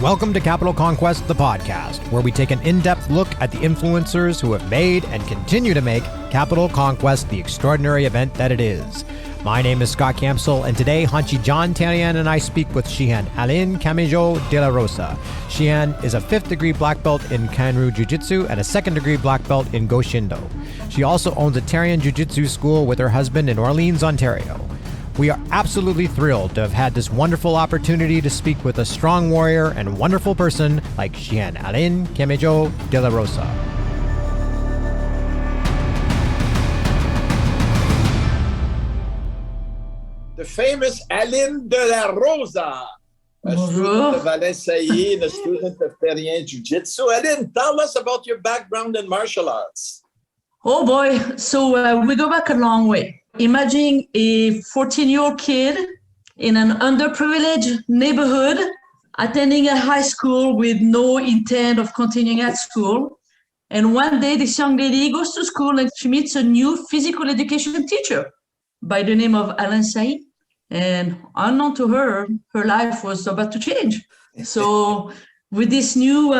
Welcome to Capital Conquest, the podcast, where we take an in-depth look at the influencers who have made and continue to make Capital Conquest the extraordinary event that it is. My name is Scott Campsall, and today Hanshi John Thierien and I speak with Shihan Aline Camejo-DeLaRosa. Shihan is a 5th degree black belt in Kanru Jiu-Jitsu and a 2nd degree black belt in Goshindo. She also owns a Thierien Jiu-Jitsu school with her husband in Orleans, Ontario. We are absolutely thrilled to have had this wonderful opportunity to speak with a strong warrior and wonderful person like Shihan Aline Camejo-DeLaRosa. The famous Aline DeLaRosa, a student of Valais and a student of Thierien Jiu-Jitsu. Aline, tell us about your background in martial arts. Oh boy, so we go back a long way. Imagine a 14-year-old kid in an underprivileged neighborhood attending a high school with no intent of continuing at school. And one day this young lady goes to school and she meets a new physical education teacher by the name of Alain Saïd. And unknown to her, her life was about to change. So with this new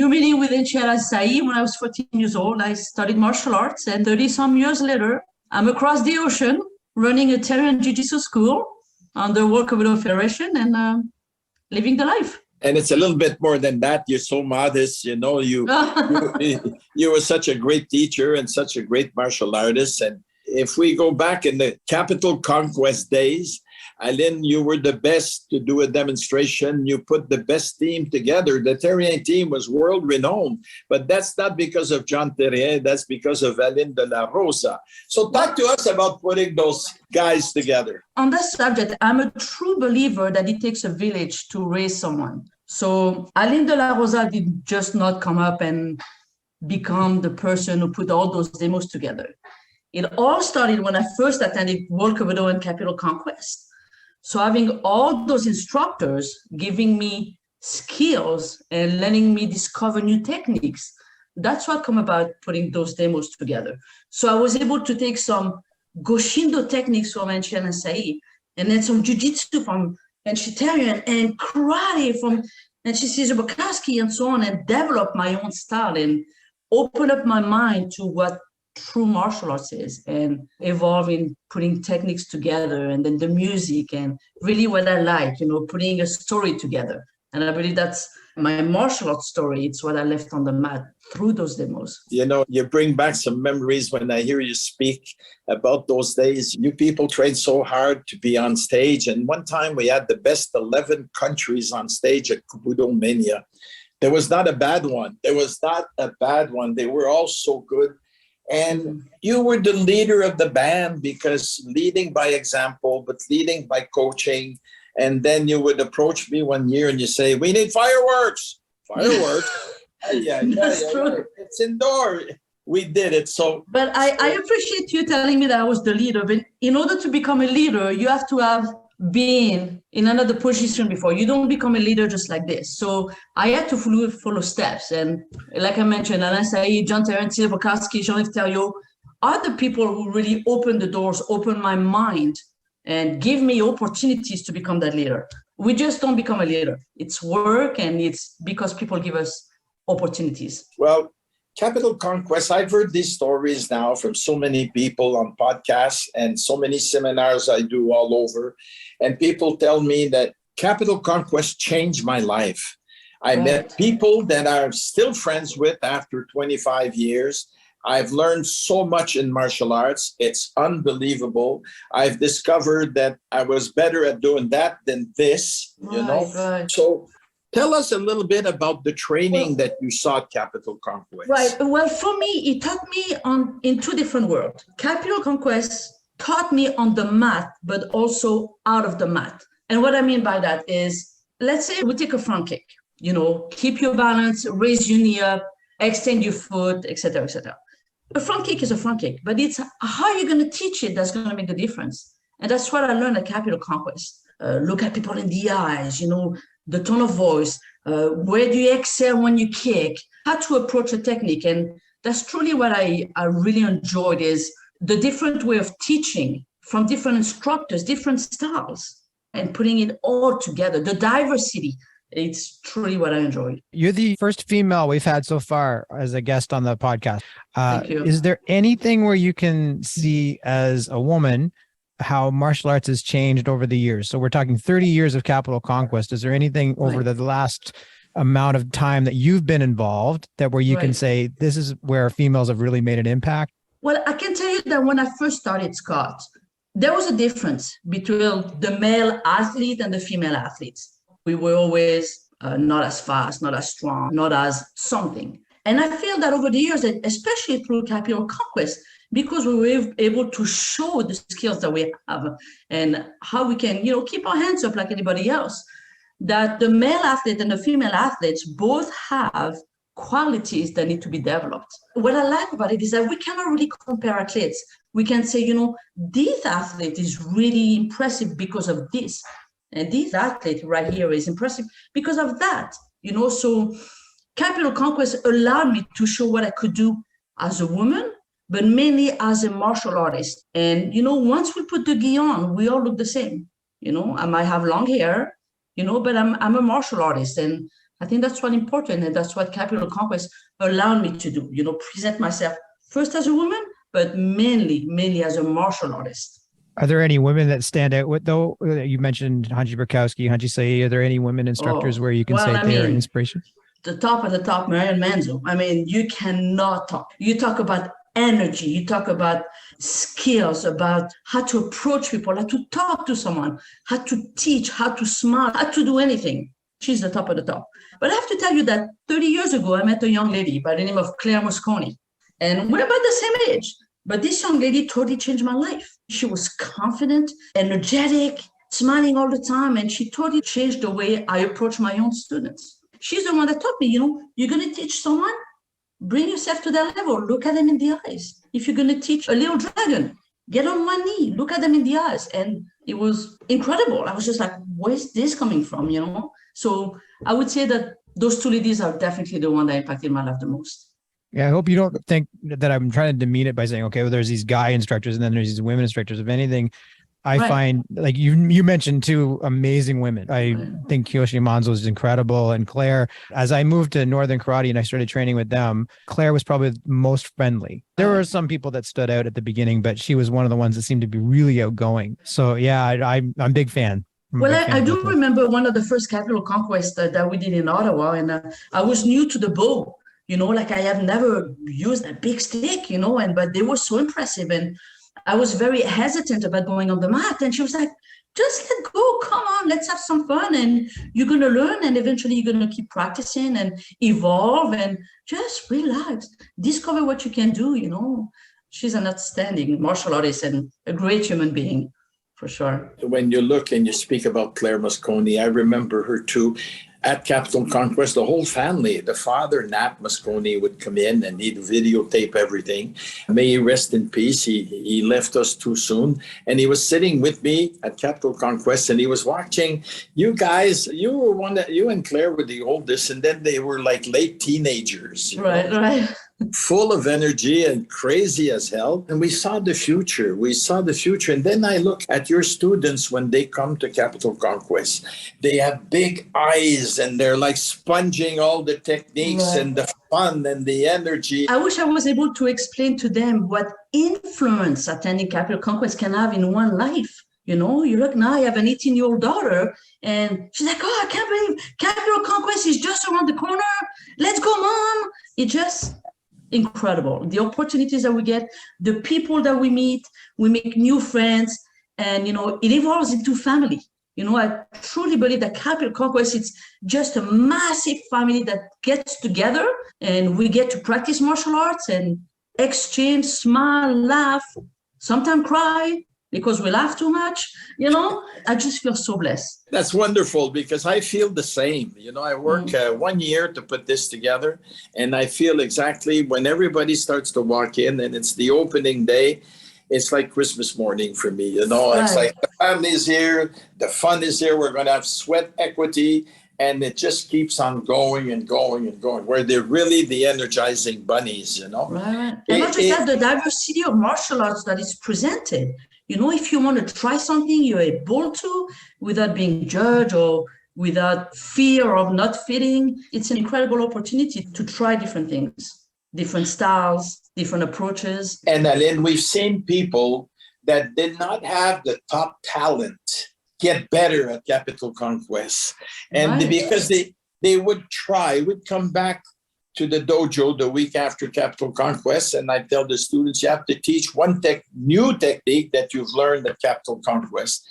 meeting with Alain Saïd, when I was 14 years old, I studied martial arts, and 30-some years later, I'm across the ocean running a Thierien Jiu-Jitsu school under World Capital Federation and living the life. And it's a little bit more than that. You're so modest, you know, you were such a great teacher and such a great martial artist. And if we go back in the Capital Conquest days, Aline, you were the best to do a demonstration. You put the best team together. The Thierien team was world-renowned, but that's not because of John Thierien. That's because of Aline DeLaRosa. So talk to us about putting those guys together. On that subject, I'm a true believer that it takes a village to raise someone. So Aline DeLaRosa did just not come up and become the person who put all those demos together. It all started when I first attended World Capital and Capital Conquest. So having all those instructors giving me skills and letting me discover new techniques, that's what come about putting those demos together. So I was able to take some Goshindo techniques from Hanshi and then some Jiu-Jitsu from Hanshi Thierien and karate from Hanshi Bukowski and so on, and develop my own style and open up my mind to what true martial arts is, and evolve in putting techniques together, and then the music, and really what I like, you know, putting a story together. And I believe that's my martial arts story. It's what I left on the mat through those demos. You know, you bring back some memories when I hear you speak about those days. You people trained so hard to be on stage. And one time we had the best 11 countries on stage at Kubudo Mania. There was not a bad one. There was not a bad one. They were all so good. And you were the leader of the band, because leading by example, but leading by coaching. And then you would approach me one year and you say, "We need fireworks." Fireworks? yeah. It's indoor. We did it. But I appreciate you telling me that I was the leader. But in order to become a leader, you have to have been in another position before. You don't become a leader just like this. So I had to follow steps. And like I mentioned, Alain Saïd, John Thierien, Thierry Bukowski, Jean-Yves Thériault are the people who really opened the doors, opened my mind, and give me opportunities to become that leader. We just don't become a leader. It's work, and it's because people give us opportunities. Well, Capital Conquest, I've heard these stories now from so many people on podcasts and so many seminars I do all over. And people tell me that Capital Conquest changed my life. I met people that I'm still friends with after 25 years. I've learned so much in martial arts. It's unbelievable. I've discovered that I was better at doing that than this, you know? Right. So tell us a little bit about the training that you saw at Capital Conquest. Right. Well, for me, it taught me in two different worlds. Capital Conquest taught me on the mat, but also out of the mat. And what I mean by that is, let's say we take a front kick, you know, keep your balance, raise your knee up, extend your foot, etc., etc. A front kick is a front kick, but it's how you're going to teach it that's going to make the difference. And that's what I learned at Capital Conquest. Look at people in the eyes, you know, the tone of voice, where do you exhale when you kick, how to approach a technique. And that's truly what I really enjoyed, is the different way of teaching from different instructors, different styles, and putting it all together, the diversity. It's truly what I enjoy. You're the first female we've had so far as a guest on the podcast. Thank you. Is there anything where you can see as a woman how martial arts has changed over the years? So we're talking 30 years of Capital Conquest. Is there anything over the last amount of time that you've been involved that where you can say this is where females have really made an impact? Well, I can tell you that when I first started, Scott, there was a difference between the male athlete and the female athletes. We were always not as fast, not as strong, not as something. And I feel that over the years, especially through Capital Conquest, because we were able to show the skills that we have and how we can, keep our hands up like anybody else, that the male athlete and the female athletes both have qualities that need to be developed. What I like about it is that we cannot really compare athletes. We can say, this athlete is really impressive because of this. And this athlete right here is impressive because of that. So Capital Conquest allowed me to show what I could do as a woman, but mainly as a martial artist. And, once we put the gi on, we all look the same. I might have long hair, but I'm a martial artist. And I think that's what's important. And that's what Capital Conquest allowed me to do, present myself first as a woman, but mainly as a martial artist. Are there any women that stand out with, though? You mentioned Hanshi Burkowski, Hanshi Sayi. Are there any women instructors where you can say they're an inspiration? The top of the top, Marion Manzo. You cannot talk. You talk about energy. You talk about skills, about how to approach people, how to talk to someone, how to teach, how to smile, how to do anything. She's the top of the top. But I have to tell you that 30 years ago, I met a young lady by the name of Claire Mosconi. And we're about the same age. But this young lady totally changed my life. She was confident, energetic, smiling all the time. And she totally changed the way I approach my own students. She's the one that taught me, you're going to teach someone, bring yourself to that level. Look at them in the eyes. If you're going to teach a little dragon, get on one knee, look at them in the eyes. And it was incredible. I was just like, where's this coming from, So I would say that those two ladies are definitely the one that impacted my life the most. Yeah, I hope you don't think that I'm trying to demean it by saying, okay, well, there's these guy instructors and then there's these women instructors. If anything, I find, like you mentioned two amazing women. I think Kyoshi Manzo is incredible. And Claire, as I moved to Northern Karate and I started training with them, Claire was probably the most friendly. There were some people that stood out at the beginning, but she was one of the ones that seemed to be really outgoing. So yeah, I'm a big fan. I do remember one of the first Capital Conquest that we did in Ottawa. And I was new to the bow. I have never used a big stick, but they were so impressive. And I was very hesitant about going on the mat. And she was like, just let go, come on, let's have some fun. And you're going to learn. And eventually you're going to keep practicing and evolve and just relax, discover what you can do. She's an outstanding martial artist and a great human being, for sure. When you look and you speak about Claire Mosconi, I remember her too. At Capital Conquest, the whole family, the father, Nat Mosconi, would come in and he'd videotape everything. May he rest in peace. He left us too soon. And he was sitting with me at Capital Conquest and he was watching you guys. You and Claire were the oldest, and then they were like late teenagers. Right. Full of energy and crazy as hell. And we saw the future. And then I look at your students when they come to Capital Conquest. They have big eyes and they're like sponging all the techniques and the fun and the energy. I wish I was able to explain to them what influence attending Capital Conquest can have in one life. You look now, I have an 18-year-old daughter and she's like, oh, I can't believe Capital Conquest is just around the corner. Let's go, Mom. It just incredible. The opportunities that we get, the people that we meet, we make new friends, and it evolves into family. I truly believe that Capital Conquest, it's just a massive family that gets together and we get to practice martial arts and exchange, smile, laugh, sometimes cry because we laugh too much. I just feel so blessed. That's wonderful because I feel the same. I work 1 year to put this together, and I feel exactly when everybody starts to walk in and it's the opening day, it's like Christmas morning for me. It's like the family's here, the fun is here. We're going to have sweat equity, and it just keeps on going and going and going, where they're really the energizing bunnies, Right. And not just that, the diversity of martial arts that is presented. If you want to try something, you're able to without being judged or without fear of not fitting. It's an incredible opportunity to try different things, different styles, different approaches. And Aline, we've seen people that did not have the top talent get better at Capital Conquest. And because they would come back to the dojo the week after Capital Conquest, and I tell the students, you have to teach one new technique that you've learned at Capital Conquest.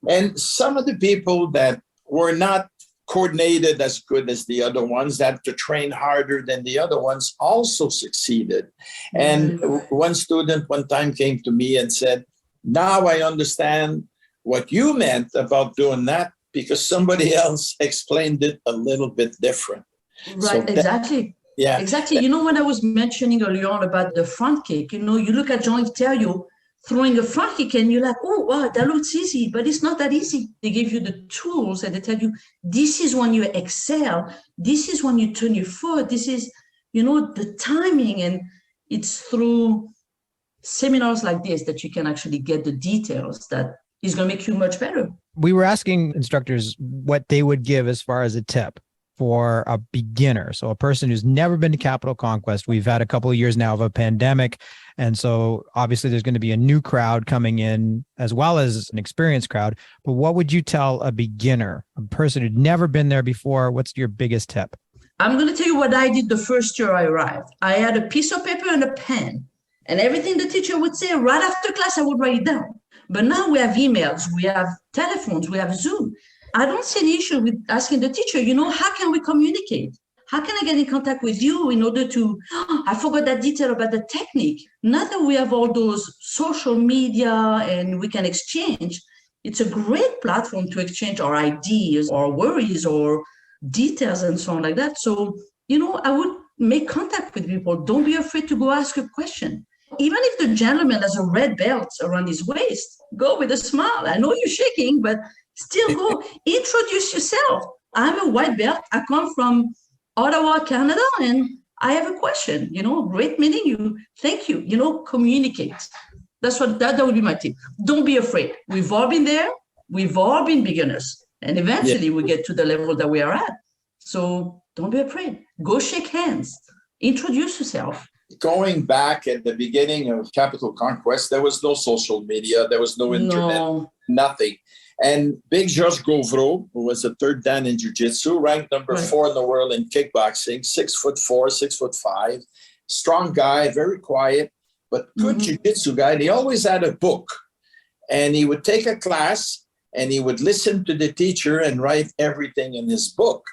And some of the people that were not coordinated as good as the other ones, that had to train harder than the other ones, also succeeded. And one student one time came to me and said, now I understand what you meant about doing that, because somebody else explained it a little bit different. Right, exactly. Yeah. Exactly. When I was mentioning earlier on about the front kick, you look at Jean-Yves Thierien throwing a front kick and you're like, oh, wow, that looks easy, but it's not that easy. They give you the tools and they tell you, this is when you excel. This is when you turn your foot. This is, the timing. And it's through seminars like this that you can actually get the details that is going to make you much better. We were asking instructors what they would give as far as a tip for a beginner. So a person who's never been to Capital Conquest. We've had a couple of years now of a pandemic. And so obviously there's going to be a new crowd coming in as well as an experienced crowd. But what would you tell a beginner, a person who'd never been there before? What's your biggest tip? I'm going to tell you what I did the first year I arrived. I had a piece of paper and a pen. And everything the teacher would say right after class, I would write it down. But now we have emails, we have telephones, we have Zoom. I don't see any issue with asking the teacher, how can we communicate? How can I get in contact with you in order to, I forgot that detail about the technique. Now that we have all those social media and we can exchange, it's a great platform to exchange our ideas or worries or details and so on like that. So, I would make contact with people. Don't be afraid to go ask a question. Even if the gentleman has a red belt around his waist, go with a smile. I know you're shaking, but still go. Introduce yourself. I'm a white belt. I come from Ottawa, Canada, and I have a question. Great meeting you. Thank you. Communicate. That would be my tip. Don't be afraid. We've all been there. We've all been beginners. And eventually we get to the level that we are at. So don't be afraid. Go shake hands. Introduce yourself. Going back at the beginning of Capital Conquest, there was no social media, there was no internet, nothing. And Big Georges Gauvreau, who was a third Dan in Jiu-Jitsu, ranked number 4 in the world in kickboxing, 6'4", 6'5", strong guy, very quiet, but good Jiu-Jitsu guy. And he always had a book. And he would take a class and he would listen to the teacher and write everything in his book.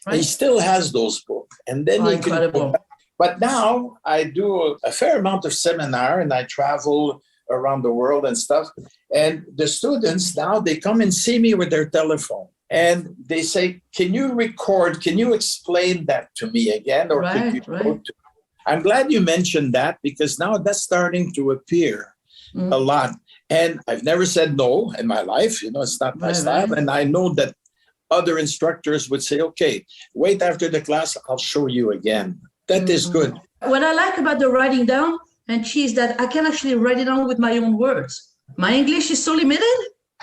Right. He still has those books. And then he could go back. But now I do a fair amount of seminar and I travel around the world and stuff. And the students now, they come and see me with their telephone and they say, can you record? Can you explain that to me again? Or could you go to? I'm glad you mentioned that because now that's starting to appear a lot. And I've never said no in my life. It's not my style. And I know that other instructors would say, okay, wait after the class, I'll show you again. That is good. What I like about the writing down, Hanshi, is that I can actually write it down with my own words. My English is so limited,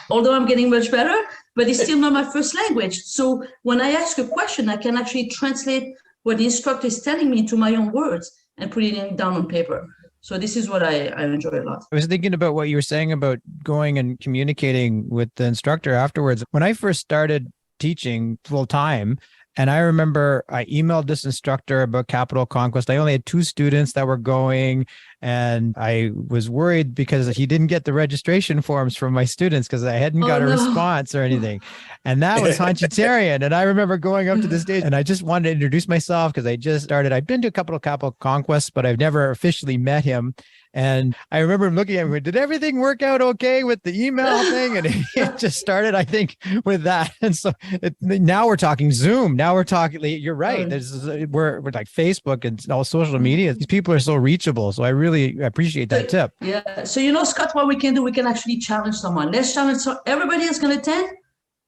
although I'm getting much better, but it's still not my first language. So when I ask a question, I can actually translate what the instructor is telling me into my own words and put it down on paper. So this is what I enjoy a lot. I was thinking about what you were saying about going and communicating with the instructor afterwards. When I first started teaching full time, and I remember I emailed this instructor about Capital Conquest. I only had 2 students that were going, and I was worried because he didn't get the registration forms from my students because I hadn't got a response or anything. And that was Hanshi Thierien. And I remember going up to the stage and I just wanted to introduce myself because I just started. I'd been to a couple of Capital Conquests, but I've never officially met him. And I remember him looking at me, did everything work out okay with the email thing? And it just started, I think, with that. And so now we're talking Zoom. Now we're talking, you're right. We're like Facebook and all social media. These people are so reachable. So I really appreciate that tip. Yeah. So, Scott, what we can do, we can actually challenge someone. Let's challenge. So everybody is going to attend.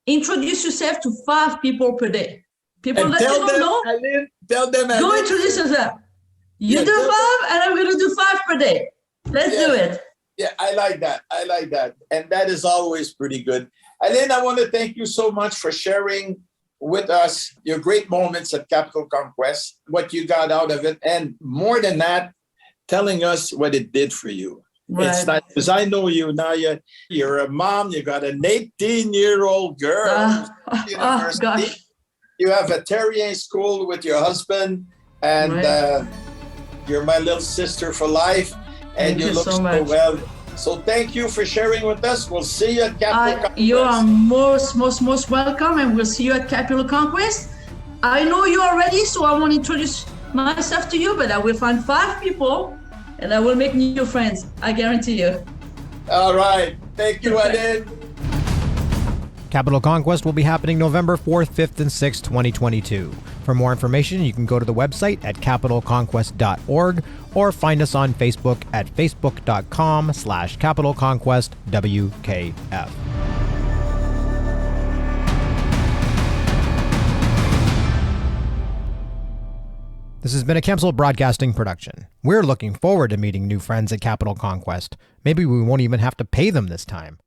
Introduce yourself to 5 people per day. People that you don't know. Tell them. Go introduce yourself. You do 5 and I'm going to do 5 per day. Let's do it. Yeah, I like that. And that is always pretty good. Aline, I want to thank you so much for sharing with us your great moments at Capital Conquest, what you got out of it, and more than that, telling us what it did for you. Right. It's not, because I know you now, you're a mom, you got an 18-year-old girl. Oh, gosh. You have a Thierien school with your husband, and Right. You're my little sister for life, and Thank you look so so much. well. So thank you for sharing with us. We'll see you at Capital Conquest. You are most welcome, and we'll see you at Capital Conquest. I know you already, so I won't introduce myself to you, but I will find 5 people, and I will make new friends. I guarantee you. All right. Thank you, Aline. Capital Conquest will be happening November 4th, 5th, and 6th, 2022. For more information, you can go to the website at capitalconquest.org or find us on Facebook at facebook.com/capitalconquestwkf. This has been a Campsall Broadcasting production. We're looking forward to meeting new friends at Capital Conquest. Maybe we won't even have to pay them this time.